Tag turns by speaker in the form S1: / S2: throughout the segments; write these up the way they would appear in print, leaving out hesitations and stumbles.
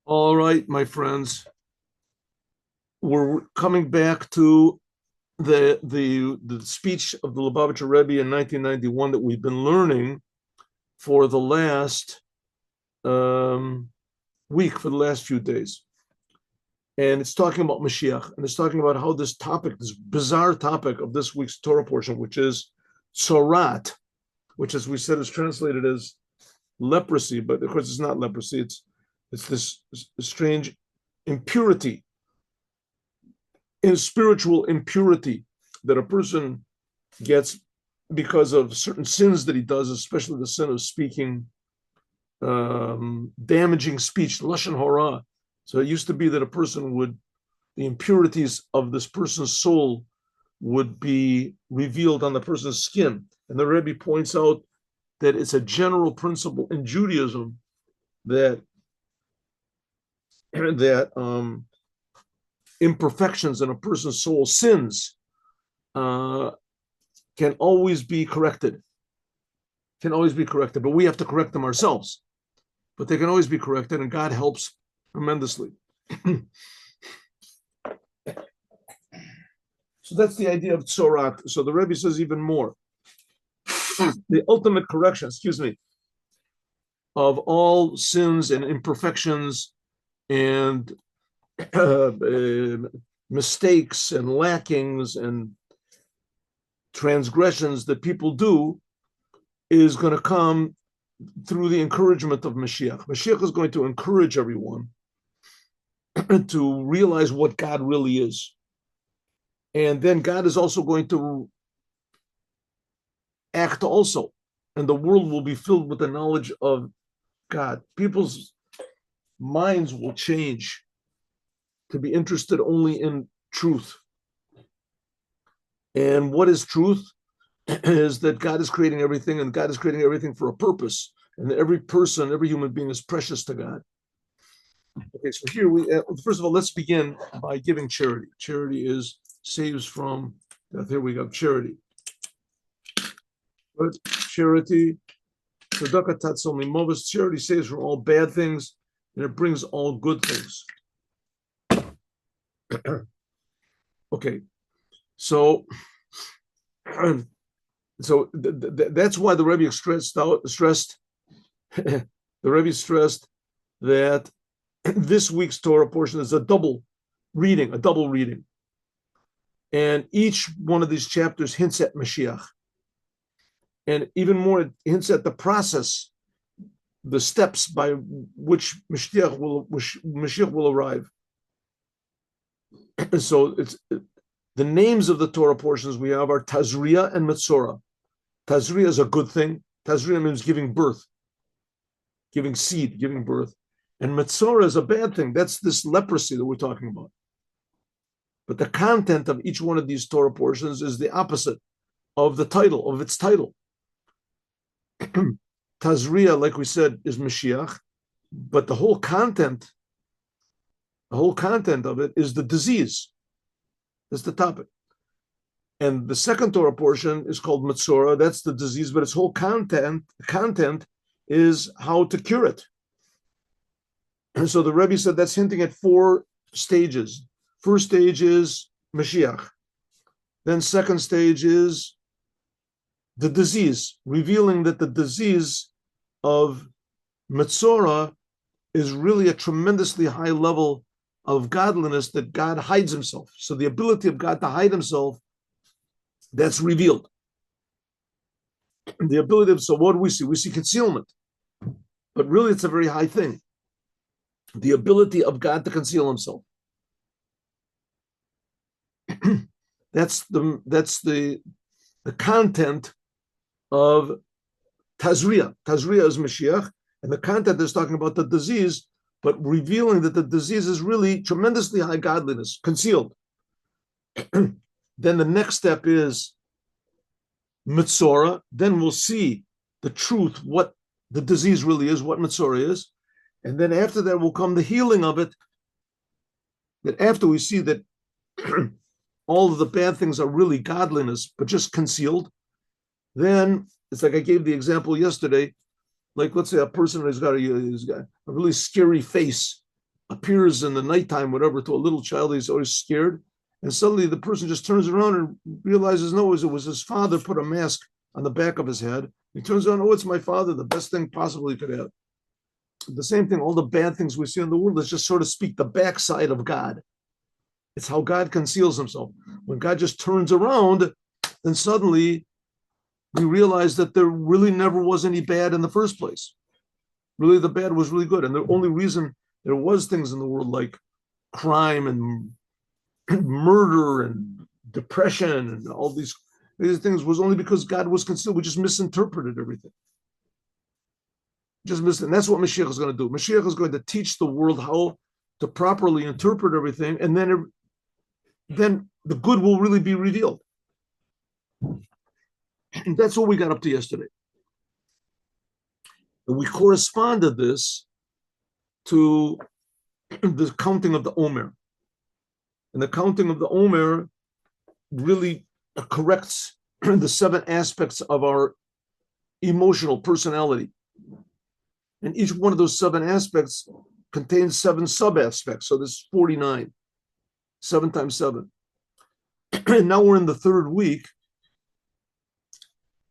S1: All right, my friends, we're coming back to the speech of the Lubavitcher Rebbe in 1991 that we've been learning for the last um, week, for the last few days. And it's talking about Moshiach, and it's talking about how this topic, this bizarre topic of this week's Torah portion, which is tzorat, which, as we said, is translated as leprosy, but of course it's not leprosy. It's this strange impurity, in spiritual impurity that a person gets because of certain sins that he does, especially the sin of speaking damaging speech, lashon hara. So it used to be that a person would, the impurities of this person's soul would be revealed on the person's skin. And the Rebbe points out that it's a general principle in Judaism that imperfections in a person's soul, sins, can always be corrected. But we have to correct them ourselves. But they can always be corrected, and God helps tremendously. So that's the idea of tzorat. So the Rebbe says even more. The ultimate correction, of all sins and imperfections and mistakes and lackings and transgressions that people do is going to come through the encouragement of Mashiach. Mashiach is going to encourage everyone to realize what God really is. And then God is also going to act also, and the world will be filled with the knowledge of God. People's minds will change to be interested only in truth. And what is truth? Is that God is creating everything, and God is creating everything for a purpose, and that every person, every human being is precious to God. Okay, so here first of all, let's begin by giving charity. Charity saves from death. Here we go, charity. But charity, tzedakah tatzil mimovis, charity saves from all bad things, and it brings all good things. Okay, so that's why the Rebbe stressed the Rebbe stressed that this week's Torah portion is a double reading, and each one of these chapters hints at Mashiach, and even more, it hints at the process, the steps by which Mashiach will arrive. And so it's the names of the Torah portions we have are Tazria and Metzora. Tazria is a good thing. Tazria means giving birth, giving seed, giving birth. And Metzora is a bad thing. That's this leprosy that we're talking about. But the content of each one of these Torah portions is the opposite of its title. Tazria, like we said, is Mashiach, but the whole content of it is the disease. That's the topic. And the second Torah portion is called Metzora. That's the disease, but its whole content is how to cure it. And so the Rebbe said that's hinting at 4 stages. First stage is Mashiach. Then second stage is the disease, revealing that the disease of Metzora is really a tremendously high level of godliness, that God hides himself. So the ability of God to hide himself, that's revealed. The ability of, so what do we see? We see concealment, but really it's a very high thing. The ability of God to conceal himself. That's the content of Tazria. Tazria is Mashiach, and the content is talking about the disease, but revealing that the disease is really tremendously high godliness, concealed. Then the next step is Metzora. Then we'll see the truth, what the disease really is, what Metzora is. And then after that will come the healing of it, that after we see that all of the bad things are really godliness, but just concealed, then it's like I gave the example yesterday, like let's say a person who's got a really scary face, appears in the nighttime, whatever, to a little child, he's always scared. And suddenly the person just turns around and realizes, no, it was his father put a mask on the back of his head. He turns around, oh, it's my father, the best thing possible he could have. The same thing, all the bad things we see in the world is just, so to speak, the backside of God. It's how God conceals himself. When God just turns around, then suddenly we realize that there really never was any bad in the first place. Really, the bad was really good. And the only reason there was things in the world like crime and murder and depression and all these things was only because God was concealed. We just misinterpreted everything. And that's what Moshiach is going to do. Moshiach is going to teach the world how to properly interpret everything, and then the good will really be revealed. And that's what we got up to yesterday. And we corresponded this to the counting of the Omer. And the counting of the Omer really corrects the 7 aspects of our emotional personality. And each one of those 7 aspects contains 7 sub-aspects. So this is 49, 7 times 7. And now we're in the 3rd week,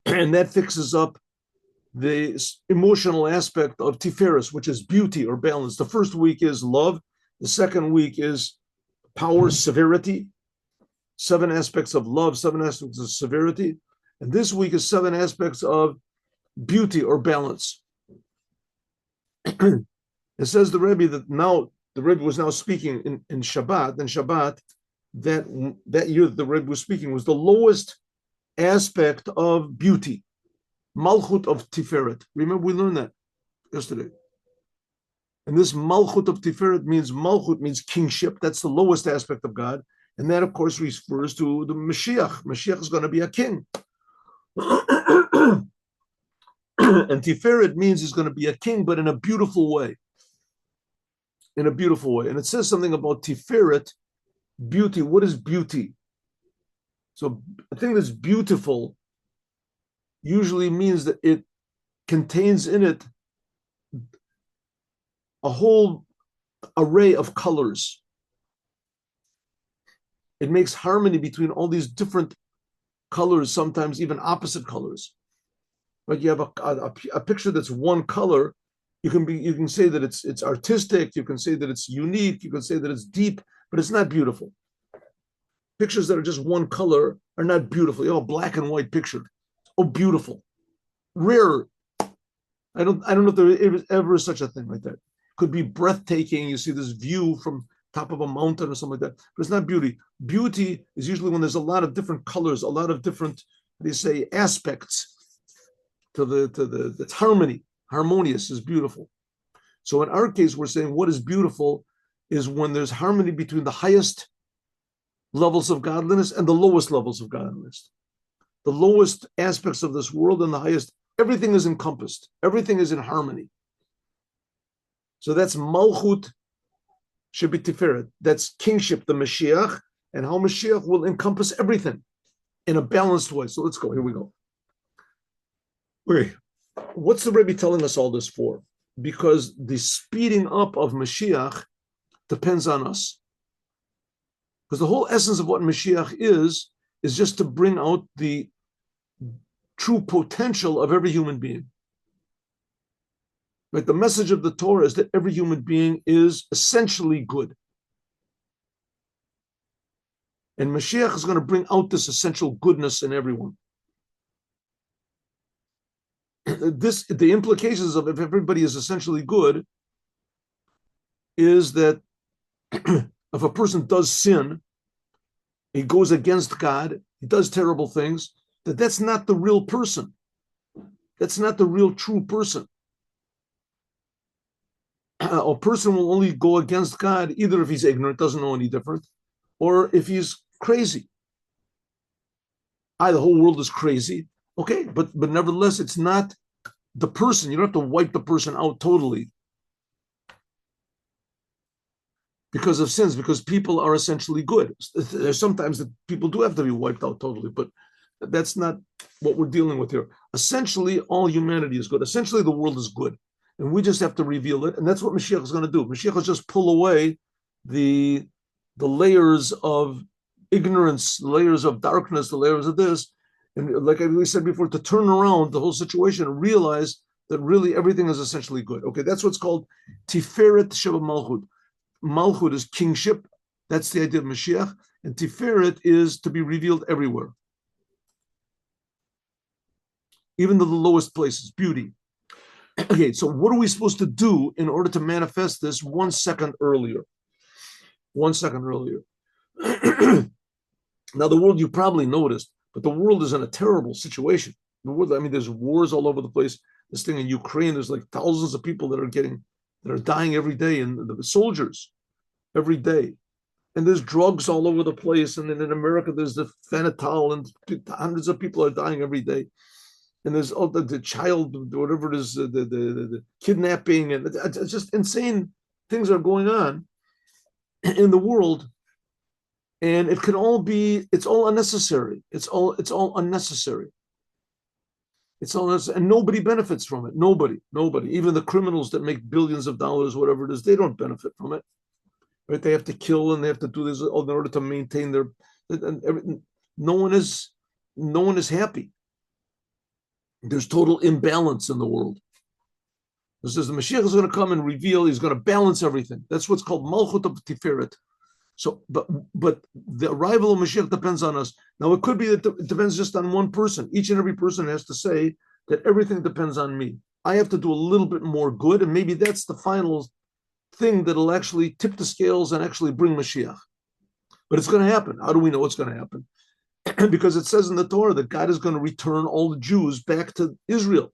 S1: and that fixes up the emotional aspect of Tiferes, which is beauty or balance. The first week is love. The second week is power, severity. 7 aspects of love, 7 aspects of severity. And this week is 7 aspects of beauty or balance. It says the Rebbe that now, the Rebbe was now speaking in Shabbat, and Shabbat, that year that the Rebbe was speaking was the lowest aspect of beauty. Malchut of Tiferet. Remember, we learned that yesterday. And this Malchut of Tiferet means kingship. That's the lowest aspect of God. And that, of course, refers to the Moshiach. Moshiach is going to be a king. And Tiferet means he's going to be a king, but in a beautiful way. In a beautiful way. And it says something about Tiferet, beauty. What is beauty? So a thing that's beautiful usually means that it contains in it a whole array of colors. It makes harmony between all these different colors, sometimes even opposite colors. Like you have a picture that's one color, you can say that it's artistic, you can say that it's unique, you can say that it's deep, but it's not beautiful. Pictures that are just one color are not beautiful. You have a black and white picture. Oh, beautiful. Rare. I don't know if there is ever such a thing like that. Could be breathtaking. You see this view from top of a mountain or something like that, but it's not beauty. Beauty is usually when there's a lot of different colors, a lot of different, aspects to the harmony. Harmonious is beautiful. So in our case, we're saying what is beautiful is when there's harmony between the highest levels of godliness and the lowest levels of godliness. The lowest aspects of this world and the highest, everything is encompassed. Everything is in harmony. So that's Malchut Shebi Tiferet. That's kingship, the Mashiach, and how Mashiach will encompass everything in a balanced way. So let's go. Here we go. Okay. What's the Rebbe telling us all this for? Because the speeding up of Mashiach depends on us. Because the whole essence of what Mashiach is just to bring out the true potential of every human being. Right? The message of the Torah is that every human being is essentially good. And Mashiach is going to bring out this essential goodness in everyone. The implications of if everybody is essentially good is that if a person does sin, he goes against God, he does terrible things, that's not the real person. That's not the real true person. A person will only go against God either if he's ignorant, doesn't know any different, or if he's crazy. The whole world is crazy. Okay, but nevertheless, it's not the person. You don't have to wipe the person out totally because of sins, because people are essentially good. There's sometimes that people do have to be wiped out totally, but that's not what we're dealing with here. Essentially, all humanity is good. Essentially, the world is good. and we just have to reveal it. And that's what Mashiach is going to do. Mashiach will just pull away the layers of ignorance, the layers of darkness, the layers of this. And like we said before, to turn around the whole situation and realize that really everything is essentially good. Okay, that's what's called Tiferet Sheba Malchut. Malchut is kingship. That's the idea of Mashiach. And Tiferet is to be revealed everywhere, even to the lowest places, beauty. Okay, so what are we supposed to do in order to manifest this 1 second earlier? 1 second earlier. Now, the world, you probably noticed, but the world is in a terrible situation. The world, I mean, there's wars all over the place. This thing in Ukraine, there's like thousands of people that are dying every day, and the soldiers every day. And there's drugs all over the place. And then in America, there's the fentanyl, and hundreds of people are dying every day. And there's all the child, whatever it is, the kidnapping, and it's just insane things are going on in the world. And it can all be, it's all unnecessary. It's all unnecessary. It's all unnecessary. And nobody benefits from it. Nobody. Even the criminals that make billions of dollars, whatever it is, they don't benefit from it. Right? They have to kill and they have to do this in order to maintain their, and no one is happy. There's total imbalance in the world. It says the Mashiach is going to come and reveal, he's going to balance everything. That's what's called Malchut of Tiferet. So, but the arrival of Mashiach depends on us. Now, it could be that it depends just on one person. Each and every person has to say that everything depends on me. I have to do a little bit more good, and maybe that's the final thing that'll actually tip the scales and actually bring Mashiach. But it's going to happen. How do we know it's going to happen? Because it says in the Torah that God is going to return all the Jews back to Israel.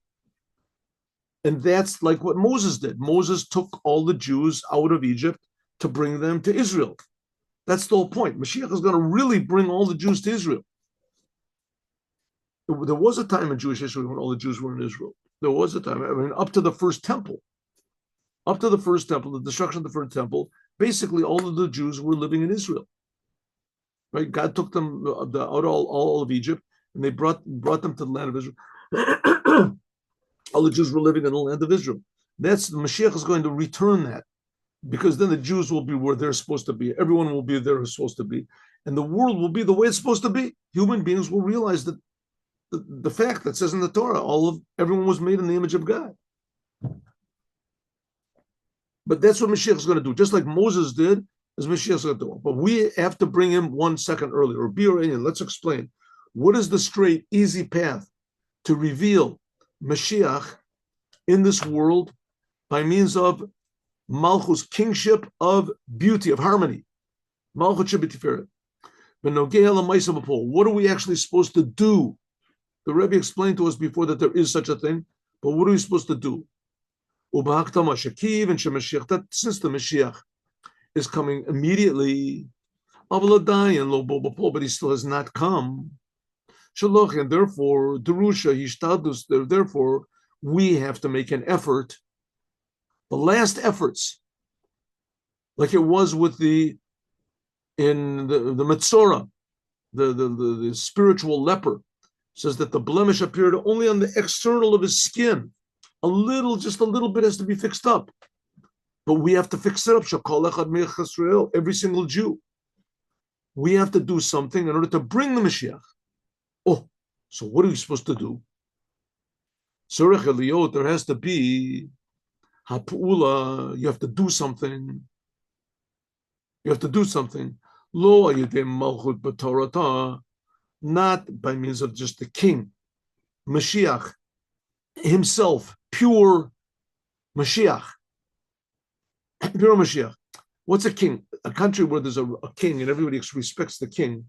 S1: And that's like what Moses did. Moses took all the Jews out of Egypt to bring them to Israel. That's the whole point. Mashiach is going to really bring all the Jews to Israel. There was a time in Jewish history when all the Jews were in Israel. There was a time, I mean, up to the first temple. Up to the first temple, the destruction of the first temple, basically all of the Jews were living in Israel. Right? God took them out all of Egypt, and they brought them to the land of Israel. All the Jews were living in the land of Israel. That's the Mashiach is going to return that, because then the Jews will be where they're supposed to be. Everyone will be there who's supposed to be, and the world will be the way it's supposed to be. Human beings will realize that the fact that says in the Torah, everyone was made in the image of God. But that's what Mashiach is going to do, just like Moses did. As Mashiach is going to do, but we have to bring him 1 second earlier. Or let's explain what is the straight, easy path to reveal Mashiach in this world by means of Malchut's kingship of beauty, of harmony. Malchut should be Tiferet. What are we actually supposed to do? The Rebbe explained to us before that there is such a thing, but what are we supposed to do? Since the Mashiach is coming immediately, but he still has not come. And therefore, therefore, we have to make an effort. The last efforts, like it was with the Metzora, the spiritual leper, says that the blemish appeared only on the external of his skin. Just a little bit has to be fixed up. But we have to fix it up. Every single Jew. We have to do something in order to bring the Mashiach. Oh, so what are we supposed to do? There has to be ha'pu'ula. You have to do something. You have to do something. Lo ayidei malchut b'torata, not by means of just the king. Mashiach himself, pure Mashiach. Pure Mashiach. What's a king? A country where there's a king and everybody respects the king.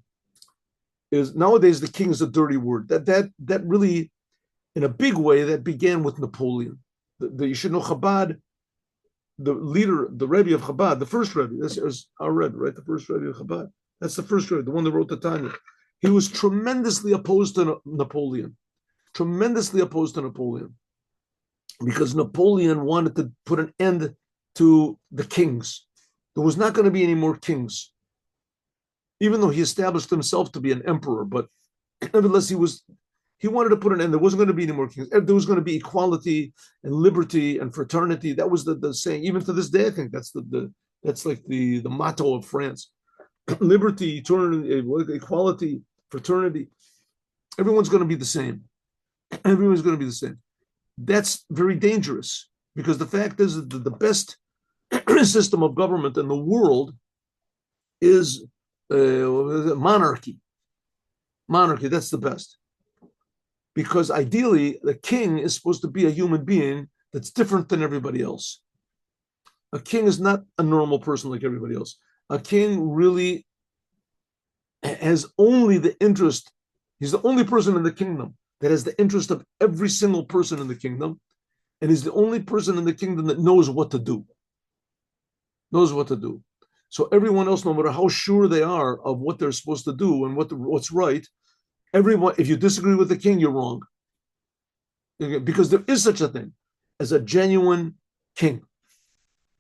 S1: Is nowadays the king is a dirty word. That really, in a big way, that began with Napoleon. You should know Chabad, the leader, the Rebbe of Chabad, the first Rebbe. This is our Rebbe, right? The first Rebbe of Chabad. That's the first Rebbe, the one that wrote the Tanya. He was tremendously opposed to Napoleon. Tremendously opposed to Napoleon, because Napoleon wanted to put an end to the kings. There was not going to be any more kings, even though he established himself to be an emperor. But nevertheless, he He wanted to put an end. There wasn't going to be any more kings. There was going to be equality and liberty and fraternity. That was the saying. Even to this day, I think that's that's like the motto of France. Liberty, eternity, equality, fraternity. Everyone's going to be the same. Everyone's going to be the same. That's very dangerous because the fact is that the best system of government in the world is monarchy. Monarchy, that's the best. Because ideally, the king is supposed to be a human being that's different than everybody else. A king is not a normal person like everybody else. A king really has only the interest, he's the only person in the kingdom that has the interest of every single person in the kingdom, and he's the only person in the kingdom that knows what to do. Knows what to do. So everyone else, no matter how sure they are of what they're supposed to do and what's right, everyone, if you disagree with the king, you're wrong. Because there is such a thing as a genuine king.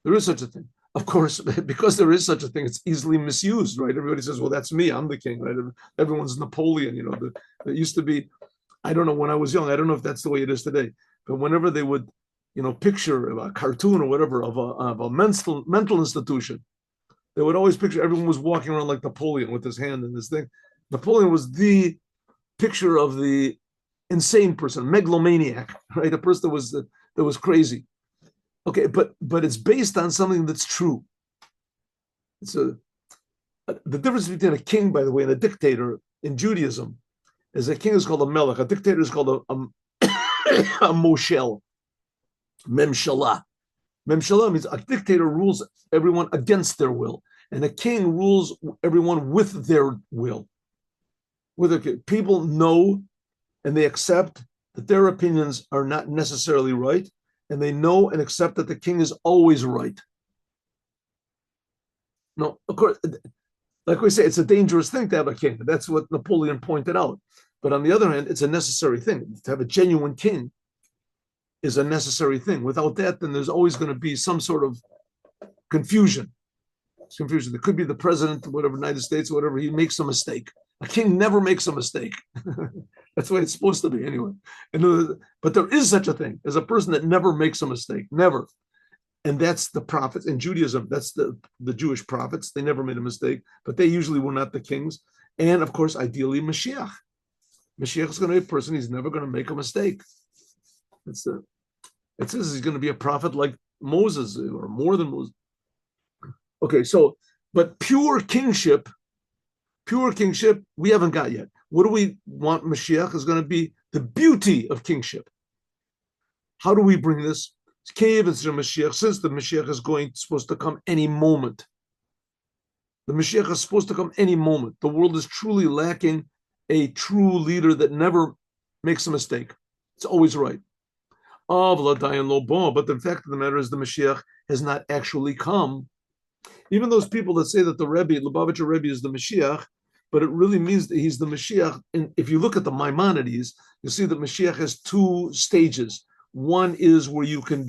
S1: There is such a thing. Of course, because there is such a thing, it's easily misused, right? Everybody says, well, that's me, I'm the king, right? Everyone's Napoleon, It used to be, I don't know, when I was young, I don't know if that's the way it is today, but whenever they would, picture a cartoon or whatever of a mental institution, they would always picture everyone was walking around like Napoleon with his hand in this thing. Napoleon was the picture of the insane person, megalomaniac, right? A person that was crazy. Okay, but it's based on something that's true. The difference between a king, by the way, and a dictator in Judaism is a king is called a melech, a dictator is called a moshel, memshalah. Memshalah means a dictator rules everyone against their will, and a king rules everyone with their will. People know and they accept that their opinions are not necessarily right, and they know and accept that the king is always right. No, of course, like we say, it's a dangerous thing to have a king. That's what Napoleon pointed out. But on the other hand, it's a necessary thing. To have a genuine king is a necessary thing. Without that, then there's always going to be some sort of confusion. It's confusion. There could be the president, whatever, United States, whatever, he makes a mistake. A king never makes a mistake. That's the way it's supposed to be anyway. But there is such a thing as a person that never makes a mistake, never. And that's the prophets in Judaism. That's the Jewish prophets. They never made a mistake, but they usually were not the kings. And of course, ideally, Moshiach. Moshiach is going to be a person. He's never going to make a mistake. It says he's going to be a prophet like Moses or more than Moses. Okay, but pure kingship, we haven't got yet. What do we want? Mashiach is going to be the beauty of kingship. How do we bring this? Since the Mashiach is supposed to come any moment. The Mashiach is supposed to come any moment. The world is truly lacking a true leader that never makes a mistake. It's always right. But the fact of the matter is the Mashiach has not actually come. Even those people that say that the Rebbe, Lubavitcher Rebbe, is the Mashiach, but it really means that he's the Mashiach. And if you look at the Maimonides, you see that Mashiach has two stages. One is where you can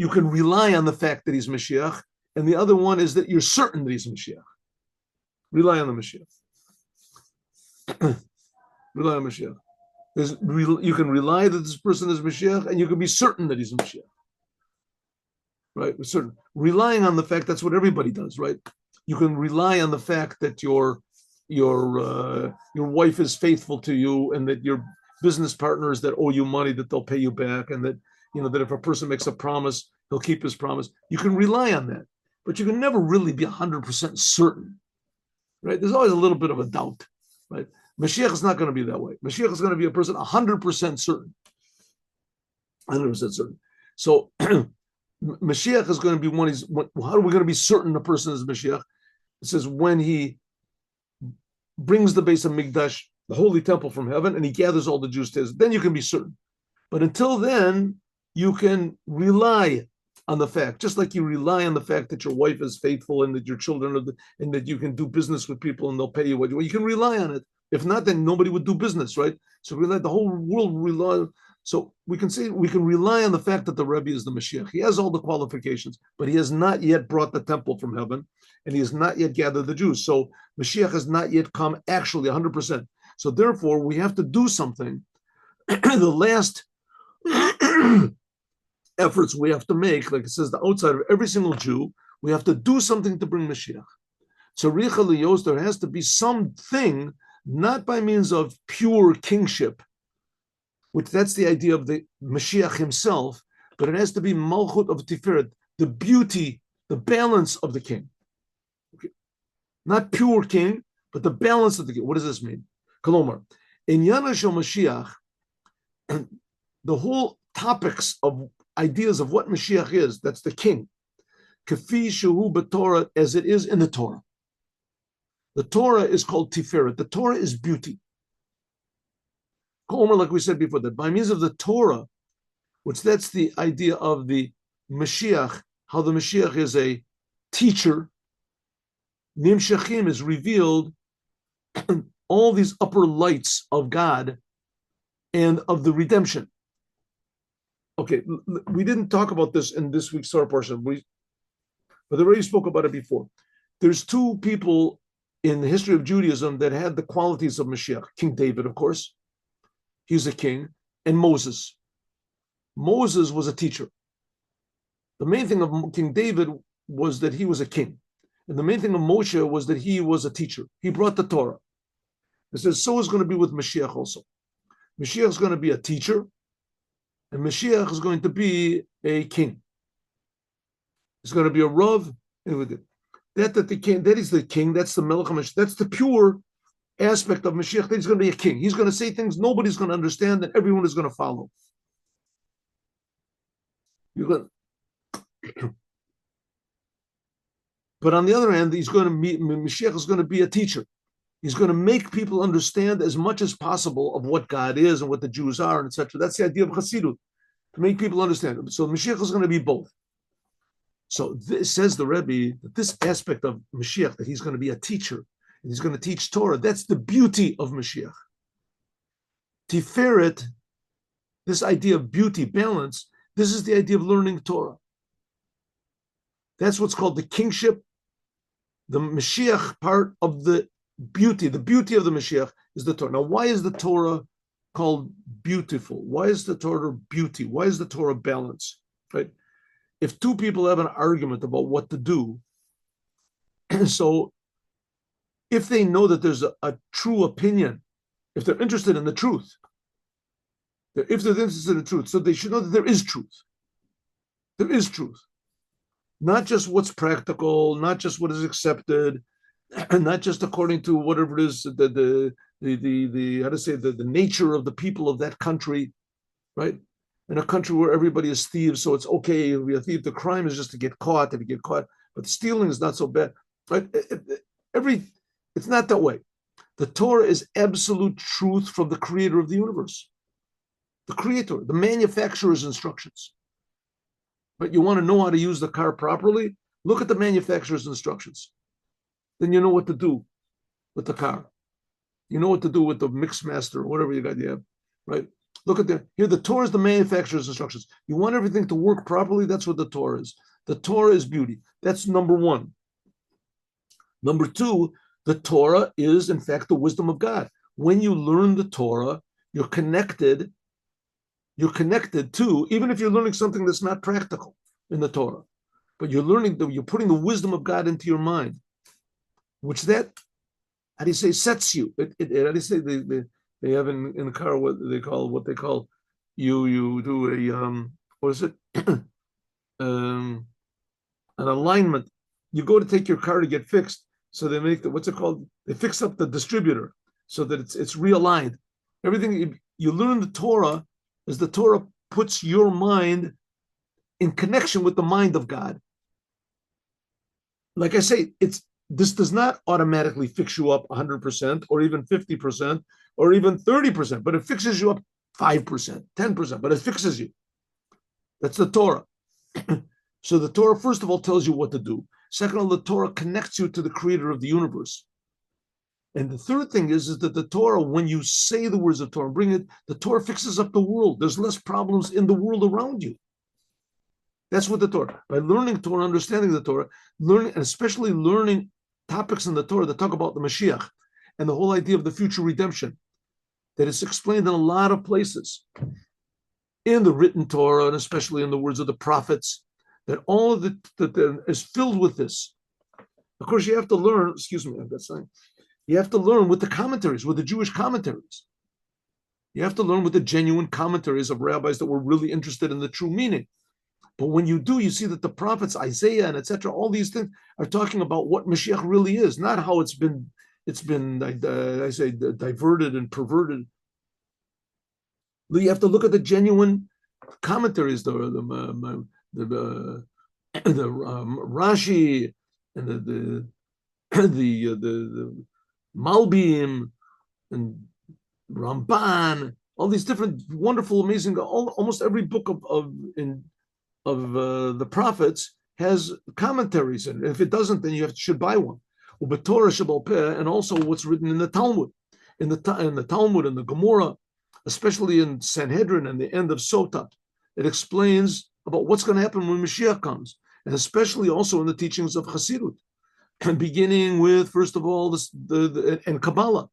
S1: rely on the fact that he's Mashiach, and the other one is that you're certain that he's Mashiach. Rely on the Mashiach. Rely on Mashiach. You can rely that this person is Mashiach, and you can be certain that he's Mashiach. Right? Certain. Relying on the fact, that's what everybody does, right? You can rely on the fact that your wife is faithful to you, and that your business partners that owe you money, that they'll pay you back, and that that if a person makes a promise, he'll keep his promise. You can rely on that, but you can never really be 100% certain, right? There's always a little bit of a doubt, right? Mashiach is not going to be that way. Mashiach is going to be a person 100% certain. 100% certain. So Mashiach is going to be how are we going to be certain a person is Mashiach? It says when he brings the base of Mikdash, the holy temple from heaven, and he gathers all the Jews to his, then you can be certain. But until then, you can rely on the fact, just like you rely on the fact that your wife is faithful and that your children and that you can do business with people and they'll pay you what you want. You can rely on it. If not, then nobody would do business, right? So the whole world rely. So we can say we can rely on the fact that the Rebbe is the Mashiach. He has all the qualifications, but he has not yet brought the temple from heaven, and he has not yet gathered the Jews. So Mashiach has not yet come actually 100%. So therefore, we have to do something. The last efforts we have to make, like it says, the outside of every single Jew, we have to do something to bring Mashiach. So there has to be something, not by means of pure kingship, which that's the idea of the Mashiach himself, but it has to be Malchut of Tiferet, the beauty, the balance of the king. Okay. Not pure king, but the balance of the king. What does this mean? Kolomar, in Yana Shel Mashiach, the whole topics of ideas of what Mashiach is, that's the king, Kafi Shehu b'Torah, as it is in the Torah. The Torah is called Tiferet. The Torah is beauty. Like we said before, that by means of the Torah, which that's the idea of the Mashiach, how the Mashiach is a teacher, Nimshachim is revealed all these upper lights of God and of the redemption. Okay, we didn't talk about this in this week's Torah portion, but I already spoke about it before. There's two people in the history of Judaism that had the qualities of Mashiach. King David, of course. He's a king, and Moses. Moses was a teacher. The main thing of King David was that he was a king. And the main thing of Moshe was that he was a teacher. He brought the Torah. It says, so is going to be with Mashiach also. Mashiach is going to be a teacher, and Mashiach is going to be a king. He's going to be a Rav. That is the king, that's the Melech HaMashiach, that's the pure aspect of Mashiach, that he's going to be a king. He's going to say things nobody's going to understand and everyone is going to follow. But on the other hand, Mashiach is going to be a teacher. He's going to make people understand as much as possible of what God is and what the Jews are, and etc. That's the idea of Chassidut, to make people understand. So Mashiach is going to be both. So this says the Rebbe that this aspect of Mashiach, that he's going to be a teacher and he's going to teach Torah, that's the beauty of Mashiach. Tiferet, this idea of beauty, balance, this is the idea of learning Torah. That's what's called the kingship, the Mashiach part of the beauty. The beauty of the Mashiach is the Torah. Now, why is the Torah called beautiful? Why is the Torah beauty? Why is the Torah balance? Right? If two people have an argument about what to do, so if they know that there's a true opinion, if they're interested in the truth, if they're interested in the truth, so they should know that there is truth. There is truth. Not just what's practical, not just what is accepted, and not just according to whatever it is, the nature of the people of that country, right? In a country where everybody is thieves, so it's okay to be a thief. The crime is just to get caught, if you get caught. But stealing is not so bad, right? It's not that way. The Torah is absolute truth from the creator of the universe. The creator, the manufacturer's instructions. But you want to know how to use the car properly? Look at the manufacturer's instructions. Then you know what to do with the car. You know what to do with the mix master or whatever you have, right? Look at the Torah is the manufacturer's instructions. You want everything to work properly? That's what the Torah is. The Torah is beauty. That's number one. Number two, the Torah is, in fact, the wisdom of God. When you learn the Torah, you're connected to, even if you're learning something that's not practical in the Torah, but you're putting the wisdom of God into your mind, which that, how do you say, sets you. How do you say, they have in the car what they call you do a what is it an alignment. You go to take your car to get fixed, so they make what's it called? They fix up the distributor so that it's realigned. Everything you learn the Torah as the Torah puts your mind in connection with the mind of God. Like I say, this does not automatically fix you up 100% or even 50%. Or even 30%, but it fixes you up 5%, 10%, but it fixes you. That's the Torah. So the Torah, first of all, tells you what to do. Second of all, the Torah connects you to the creator of the universe. And the third thing is that the Torah, when you say the words of Torah and bring it, the Torah fixes up the world. There's less problems in the world around you. That's what the Torah. By learning Torah, understanding the Torah, learning, and especially learning topics in the Torah that talk about the Mashiach and the whole idea of the future redemption, that is explained in a lot of places in the written Torah, and especially in the words of the prophets, that all of that is filled with this. Of course, you have to learn, excuse me, I've got something. You have to learn with the commentaries, with the Jewish commentaries. You have to learn with the genuine commentaries of rabbis that were really interested in the true meaning. But when you do, you see that the prophets, Isaiah and etc., all these things are talking about what Mashiach really is, not how it's been diverted and perverted. You have to look at the genuine commentaries, the Rashi and the Malbim and Ramban, all these different wonderful, amazing, almost every book of the prophets has commentaries, and if it doesn't, then you should buy one. And also what's written in the Talmud, in the Talmud and the Gemara, especially in Sanhedrin and the end of Sota, it explains about what's going to happen when Mashiach comes, and especially also in the teachings of Hasidut, and beginning with, first of all, and Kabbalah,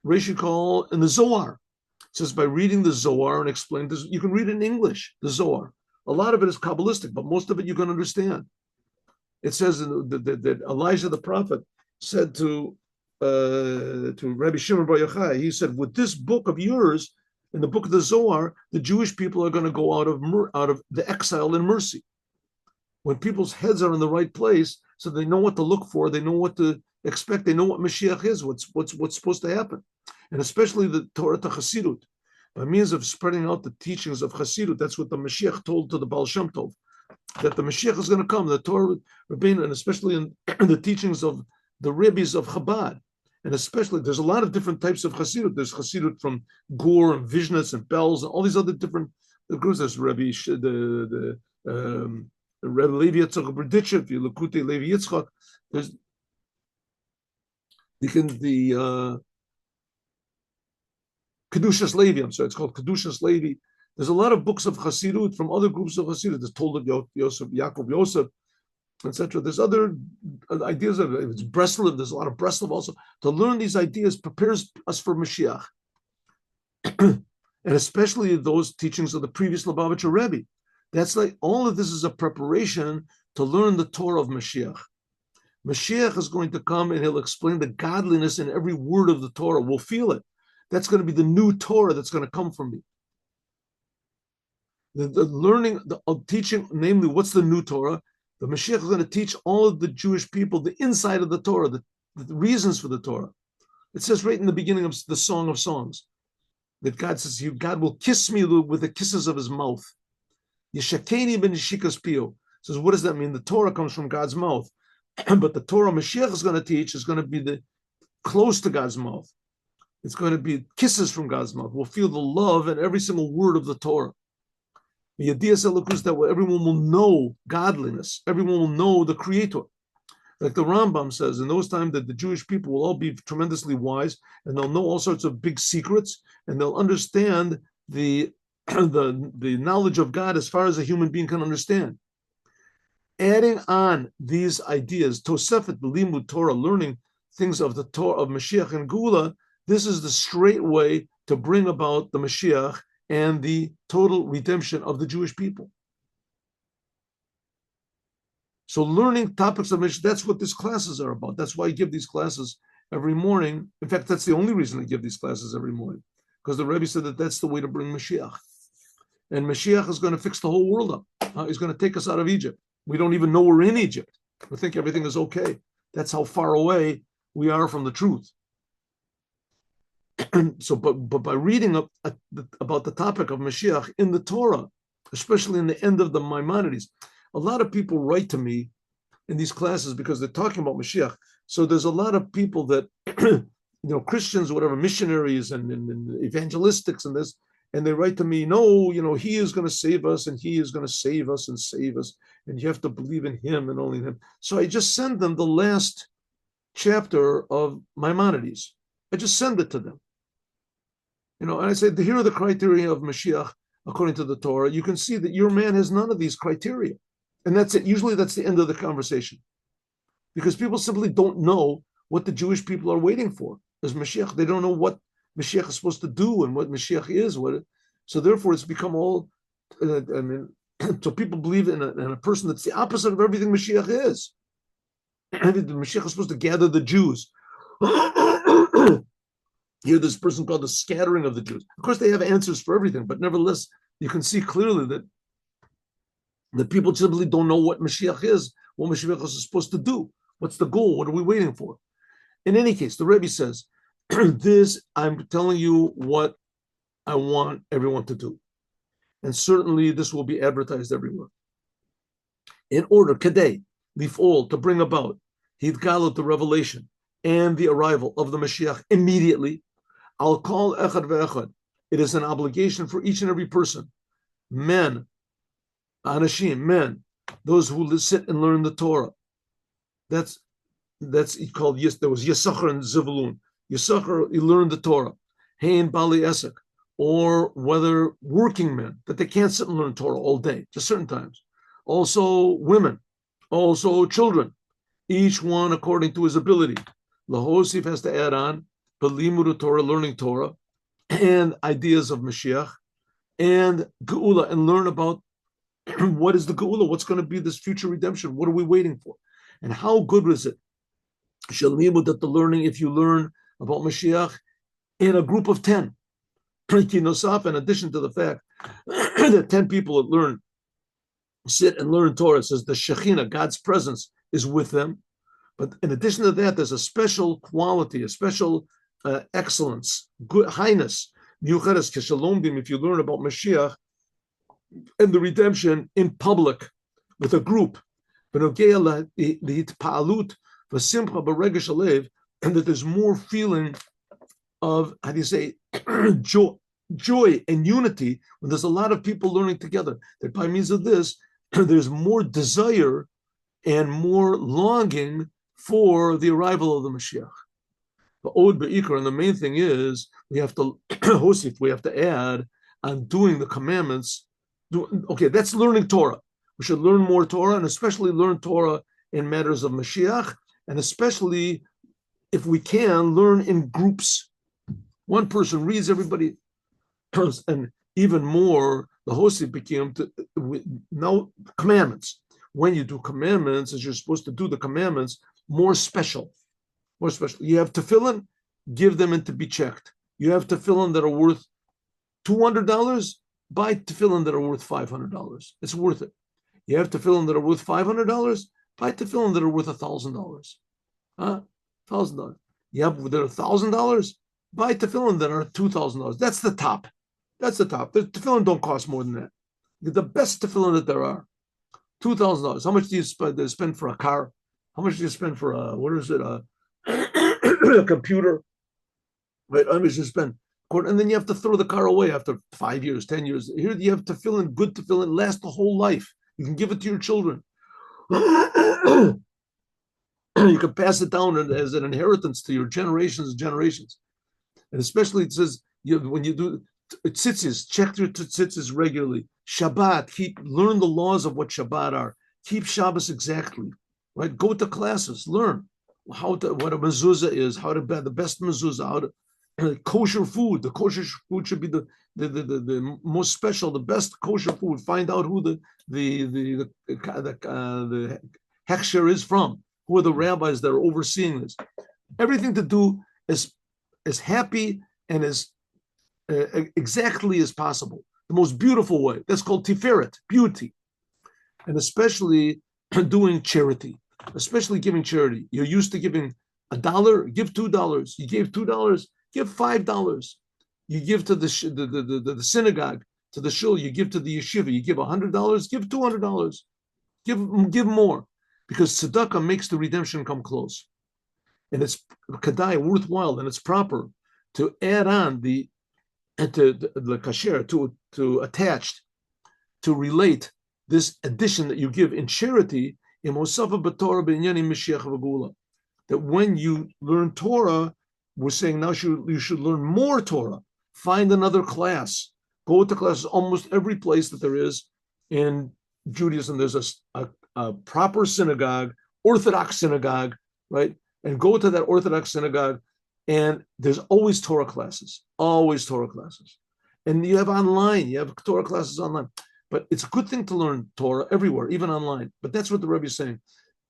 S1: Reish Kol, and the Zohar. It says by reading the Zohar and explain this, you can read it in English, the Zohar. A lot of it is Kabbalistic, but most of it you can understand. It says that Elijah the prophet said to Rabbi Shimon Bar Yochai, he said, with this book of yours, in the book of the Zohar, the Jewish people are going to go out of the exile in mercy. When people's heads are in the right place, so they know what to look for, they know what to expect, they know what Mashiach is, what's supposed to happen, and especially the Torah to Hasidut. By means of spreading out the teachings of Hasidut, that's what the Mashiach told to the Baal Shem Tov, that the Mashiach is going to come, the Torah, Rebbeinu, and especially in the teachings of the Rebbes of Chabad. And especially, there's a lot of different types of Hasidut. There's Hasidut from Gur and Vishnitz and Belz and all these other different groups. There's Rebbe Levi Yitzchak Berditchev, Lakutei Levi Yitzchak. There's the Kedushas Levi, I'm sorry, it's called Kedushas Levi. There's a lot of books of Hasidut from other groups of Hasidut. There's Told of Yosef, Yaakov Yosef, etc. There's other ideas of it. It's Breslov. There's a lot of Breslov also. To learn these ideas prepares us for Mashiach, and especially those teachings of the previous Lubavitcher Rebbe. That's like all of this is a preparation to learn the Torah of Mashiach. Mashiach is going to come and he'll explain the godliness in every word of the Torah. We'll feel it. That's going to be the new Torah that's going to come from me. The learning, the teaching, namely, what's the new Torah? The Mashiach is going to teach all of the Jewish people the inside of the Torah, the reasons for the Torah. It says right in the beginning of the Song of Songs that God says, God will kiss me with the kisses of his mouth. Yeshakeni ben Yeshikas Pio. Says, what does that mean? The Torah comes from God's mouth. But the Torah Mashiach is going to teach is going to be the close to God's mouth. It's going to be kisses from God's mouth. We'll feel the love in every single word of the Torah. The idea that everyone will know godliness. Everyone will know the Creator. Like the Rambam says, in those times that the Jewish people will all be tremendously wise, and they'll know all sorts of big secrets, and they'll understand the knowledge of God as far as a human being can understand. Adding on these ideas, Tosefet, Limud Torah, learning things of the Torah of Mashiach and Gula, this is the straight way to bring about the Mashiach and the total redemption of the Jewish people. So learning topics of Mashiach, that's what these classes are about. That's why I give these classes every morning. In fact, that's the only reason I give these classes every morning, because the Rebbe said that that's the way to bring Mashiach. And Mashiach is going to fix the whole world up. He's going to take us out of Egypt. We don't even know we're in Egypt. We think everything is okay. That's how far away we are from the truth. So, but by reading about the topic of Mashiach in the Torah, especially in the end of the Maimonides, a lot of people write to me in these classes because they're talking about Mashiach. So there's a lot of people that, Christians, whatever, missionaries and evangelistics and this, and they write to me, no, he is going to save us, and he is going to save us and save us, and you have to believe in him and only in him. So I just send them the last chapter of Maimonides. I just send it to them. And I say, here are the criteria of Mashiach according to the Torah. You can see that your man has none of these criteria. And that's it. Usually that's the end of the conversation. Because people simply don't know what the Jewish people are waiting for as Mashiach. They don't know what Mashiach is supposed to do and what Mashiach is. So therefore it's become all, so people believe in a person that's the opposite of everything Mashiach is. Mashiach is supposed to gather the Jews. Here, this person called the scattering of the Jews. Of course, they have answers for everything, but nevertheless, you can see clearly that the people simply don't know what Mashiach is, what Mashiach is supposed to do. What's the goal? What are we waiting for? In any case, the Rebbe says, this, I'm telling you what I want everyone to do. And certainly this will be advertised everywhere. In order, kadei, lif'ol, to bring about, hidgalut, the revelation, and the arrival of the Mashiach immediately, I'll call echad ve'echad. It is an obligation for each and every person, men, anashim, men, those who sit and learn the Torah. That's called, yes, there was Yisachar and Zivulun. Yisachar, you learn the Torah. Hein Bali Esek, or whether working men, that they can't sit and learn Torah all day, just certain times. Also women, also children, each one according to his ability. Lahosif has to add on, Belimud Torah, learning Torah, and ideas of Mashiach, and Geula, and learn about what is the Geula, what's going to be this future redemption, what are we waiting for? And how good is it? Shalmimu, that the learning, if you learn about Mashiach in a group of 10, Kinosaf, in addition to the fact that 10 people that sit and learn Torah, it says the Shekhinah, God's presence, is with them. But in addition to that, there's a special quality, a special excellence, good highness, Miucheres Keshalomdim, if you learn about Mashiach and the redemption in public with a group, and that there's more feeling of, how do you say, joy and unity when there's a lot of people learning together. That by means of this, there's more desire and more longing for the arrival of the Mashiach. But Od Be'ikar, and the main thing is we have to we have to add on doing the commandments. Okay, that's learning Torah. We should learn more Torah, and especially learn Torah in matters of Mashiach, and especially if we can learn in groups. One person reads, everybody, and even more, the Hosif became now commandments. When you do commandments, as you're supposed to do the commandments, more special. More special. You have tefillin, give them in to be checked. You have tefillin that are worth $200, buy tefillin that are worth $500. It's worth it. You have tefillin that are worth $500, buy tefillin that are worth $1,000. $1,000. You have that are $1,000, buy tefillin that are $2,000. That's the top. That's the top. The tefillin don't cost more than that. Get the best tefillin that there are. $2,000. How much do you spend for a car? How much do you spend for a computer? Right? How much do you spend? And then you have to throw the car away after 5 years, 10 years. Here you have tefillin, good tefillin, last the whole life. You can give it to your children. You can pass it down as an inheritance to your generations and generations. And especially it says when you do tzitzis, check your tzitzis regularly. Shabbat, learn the laws of what Shabbat are. Keep Shabbos exactly. Right? Go to classes, learn what a mezuzah is, how to be the best mezuzah, how to kosher food. The kosher food should be the most special, the best kosher food. Find out who the hechsher is from. Who are the rabbis that are overseeing this? Everything to do as happy and as exactly as possible. The most beautiful way. That's called tiferet, beauty. And especially doing charity, especially giving charity. You're used to giving $1, give $2. You gave $2, give $5. You give to the synagogue, to the shul, you give to the yeshiva, you give $100, give $200. Give more. Because tzedakah makes the redemption come close. And it's kadai, worthwhile, and it's proper to add on the kasher, to attach, to relate this addition that you give in charity, in Mosafa B'Torah B'Inyani Mashiach V'Gula, that when you learn Torah, we're saying now you should learn more Torah. Find another class. Go to classes almost every place that there is in Judaism. There's a proper synagogue, Orthodox synagogue, right? And go to that Orthodox synagogue, and there's always Torah classes, always Torah classes. And you have Torah classes online. But it's a good thing to learn Torah everywhere, even online. But that's what the Rebbe is saying.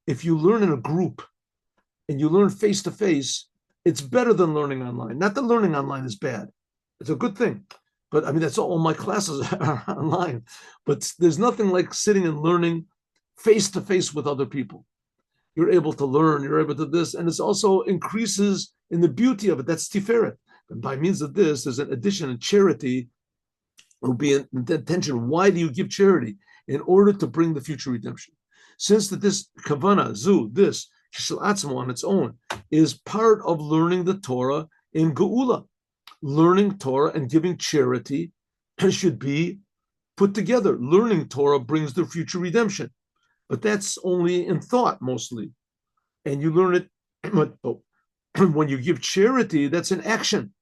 S1: If you learn in a group and you learn face to face, it's better than learning online. Not that learning online is bad. It's a good thing. But I mean, that's all my classes are online. But there's nothing like sitting and learning face to face with other people. You're able to learn, you're able to this, and it also increases in the beauty of it. That's tiferet. And by means of this, there's an addition in charity will be in the intention. Why do you give charity? In order to bring the future redemption. Since that this kavana, this on its own, is part of learning the Torah in Geula. Learning Torah and giving charity should be put together. Learning Torah brings the future redemption. But that's only in thought mostly. And you learn it, but when you give charity, that's in action.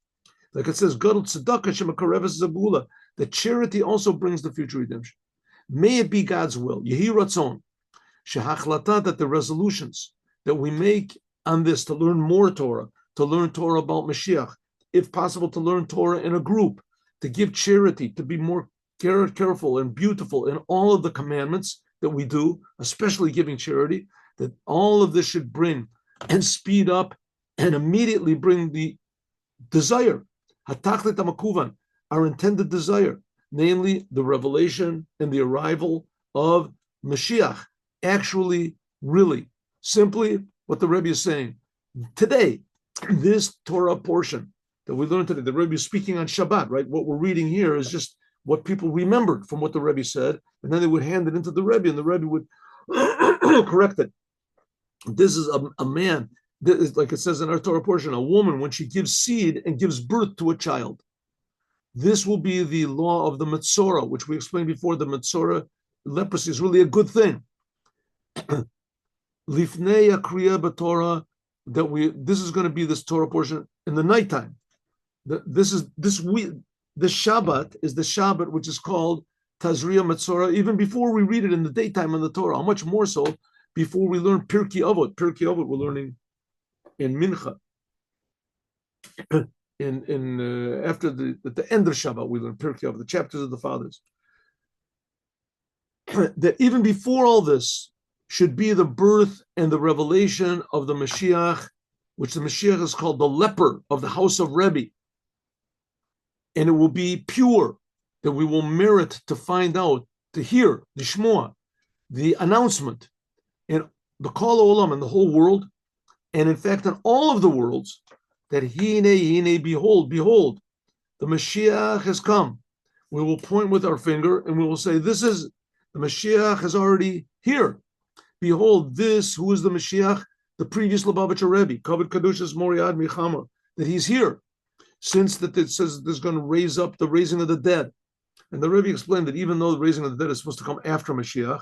S1: Like it says, Gadol tzedakah shemakareves zabula. That charity also brings the future redemption. May it be God's will. Yehi ratzon. Shehachlata, that the resolutions that we make on this to learn more Torah, to learn Torah about Mashiach, if possible, to learn Torah in a group, to give charity, to be more careful and beautiful in all of the commandments that we do, especially giving charity, that all of this should bring and speed up and immediately bring the desire, hatachlit hamakuvan, our intended desire, namely the revelation and the arrival of Mashiach. Actually, really, simply what the Rebbe is saying. Today, this Torah portion that we learned today, the Rebbe is speaking on Shabbat, right? What we're reading here is just what people remembered from what the Rebbe said, and then they would hand it into the Rebbe, and the Rebbe would correct it. This is a man, this is, like it says in our Torah portion, a woman, when she gives seed and gives birth to a child. This will be the law of the Metzora, which we explained before. The Metzora, leprosy, is really a good thing. Lifnei Kriya b'Torah, this is going to be this Torah portion in the nighttime. This Shabbat is the Shabbat which is called Tazria Metzora, even before we read it in the daytime in the Torah. How much more so before we learn Pirkei Avot. Pirkei Avot we're learning in Mincha. After at the end of Shabbat we learn Pirkei Avot, the chapters of the fathers. That even before all this should be the birth and the revelation of the Mashiach, which the Mashiach is called the leper of the house of Rebbe. And it will be pure, that we will merit to find out, to hear, the Shmoah, the announcement, in the Kol Olam, in the whole world, and in fact in all of the worlds, that Hine, behold, the Mashiach has come. We will point with our finger and we will say, the Mashiach is already here. Behold, who is the Mashiach? The previous Lubavitcher Rebbe, Kavod Kadushas Moriad Michama, that he's here. Since that it says there's going to raise up the raising of the dead. And the Rebbe explained that even though the raising of the dead is supposed to come after Mashiach,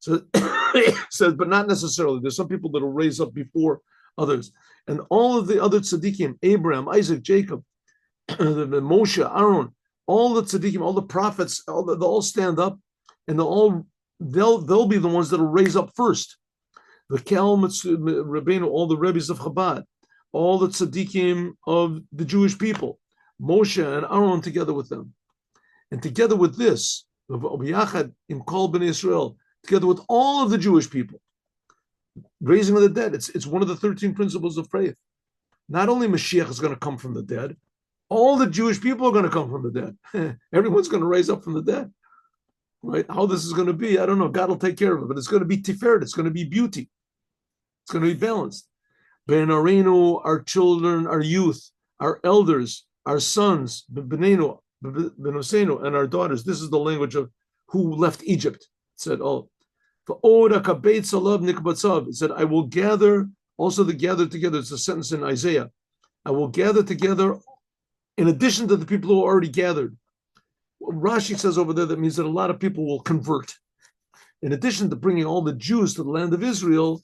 S1: so it says, but not necessarily. There's some people that will raise up before others. And all of the other tzaddikim, Abraham, Isaac, Jacob, the Moshe, Aaron, all the tzaddikim, all the prophets, they'll all stand up, and they'll be the ones that will raise up first. The Kel Rebbeinu, all the Rebbes of Chabad, all the tzaddikim of the Jewish people, Moshe and Aaron together with them. And together with this, in Kol Bnei Israel, together with all of the Jewish people, raising of the dead, it's one of the 13 principles of faith. Not only Mashiach is going to come from the dead, all the Jewish people are going to come from the dead. Everyone's going to raise up from the dead. Right? How this is going to be, I don't know. God will take care of it, but it's going to be tiferet. It's going to be beauty. It's going to be balanced. Ben Arenu, our children, our youth, our elders, our sons, Benenu, Benosenu, and our daughters. This is the language of who left Egypt. It said, it said, I will gather, also the gather together. It's a sentence in Isaiah. I will gather together in addition to the people who are already gathered. Rashi says over there that means that a lot of people will convert. In addition to bringing all the Jews to the land of Israel,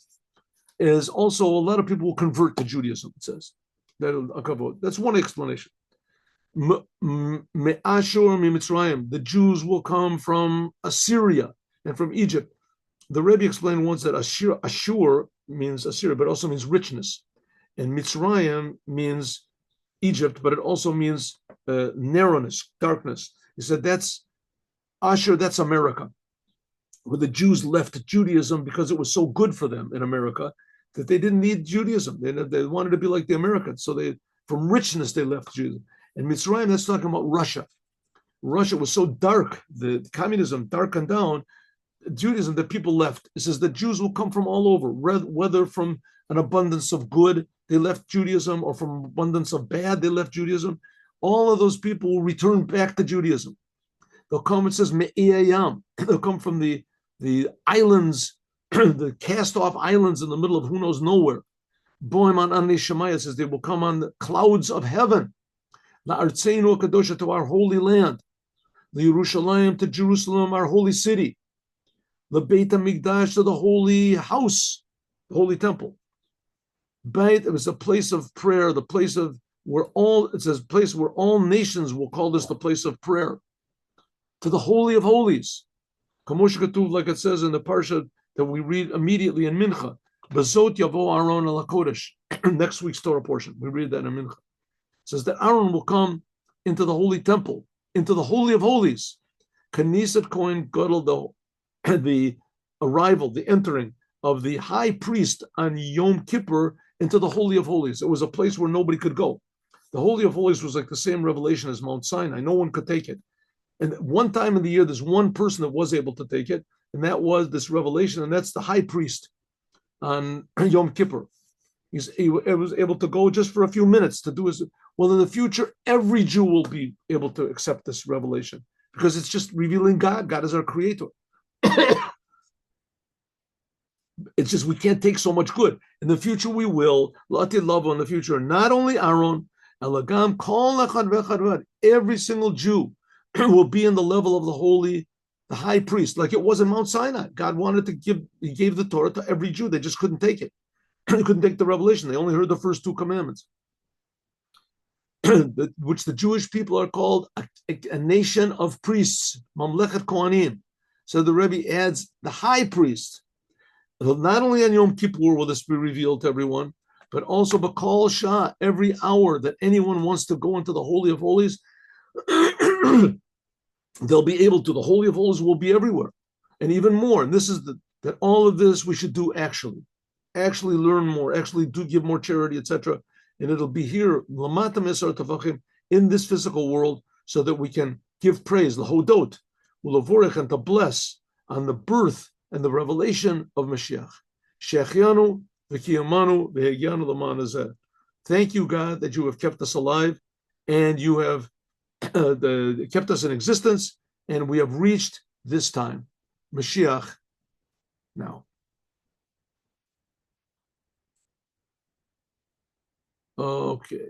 S1: is also a lot of people will convert to Judaism, it says. That's one explanation. The Jews will come from Assyria and from Egypt. The Rebbe explained once that Ashur means Assyria, but also means richness. And Mitzrayim means Egypt, but it also means narrowness, darkness. He said that's Ashur, that's America, where the Jews left Judaism because it was so good for them in America that they didn't need Judaism. They wanted to be like the Americans. So from richness, they left Judaism. And Mitzrayim, that's talking about Russia. Russia was so dark, the communism darkened down Judaism, that people left. It says that Jews will come from all over, whether from an abundance of good, they left Judaism, or from abundance of bad, they left Judaism. All of those people will return back to Judaism. They'll come, it says, Me'iyam. They'll come from the islands, the cast-off islands in the middle of who knows nowhere. Boim an Shemaya says they will come on the clouds of heaven. La'artzeinu kadosha, to our holy land. L'Yerushalayim, to Jerusalem, our holy city. L'Beit HaMikdash, to the holy house, the holy temple. Beit, it was a place of prayer, the place of it says place where all nations will call this the place of prayer. To the Holy of Holies. Kamosh Katuv, like it says in the Parsha that we read immediately in Mincha. Bezot Yavo Aaron al HaKodesh. Next week's Torah portion. We read that in Mincha. It says that Aaron will come into the Holy Temple, into the Holy of Holies. Knesset Kohen Gadol, the arrival, the entering of the high priest on Yom Kippur into the Holy of Holies. It was a place where nobody could go. The Holy of Holies was like the same revelation as Mount Sinai. No one could take it. And one time in the year, there's one person that was able to take it, and that was this revelation, and that's the high priest on Yom Kippur. He was able to go just for a few minutes to do his. Well, in the future, every Jew will be able to accept this revelation because it's just revealing God. God is our creator. It's just we can't take so much good. In the future, we will. Lati lavo in the future. Not only Aaron, Elagam, kol echad v'echad, every single Jew will be in the level of the high priest, like it was in Mount Sinai. God wanted to he gave the Torah to every Jew. They just couldn't take it. They couldn't take the revelation. They only heard the first two commandments, which the Jewish people are called a nation of priests, Mamlechet Kohanim. So the Rebbe adds the high priest. Not only on Yom Kippur will this be revealed to everyone, but also B'kol Shah, every hour that anyone wants to go into the Holy of Holies, they'll be able to. The Holy of Holies will be everywhere, and even more. And this is that all of this we should do actually learn more, actually do give more charity, etc. And it'll be here in this physical world, so that we can give praise, l'hodot, u'levorech, and to bless on the birth and the revelation of Mashiach. Shechianu v'kiyamanu v'hegianu l'man hazeh. Thank you, God, that you have kept us alive, and you have kept us in existence, and we have reached this time. Mashiach now. Okay.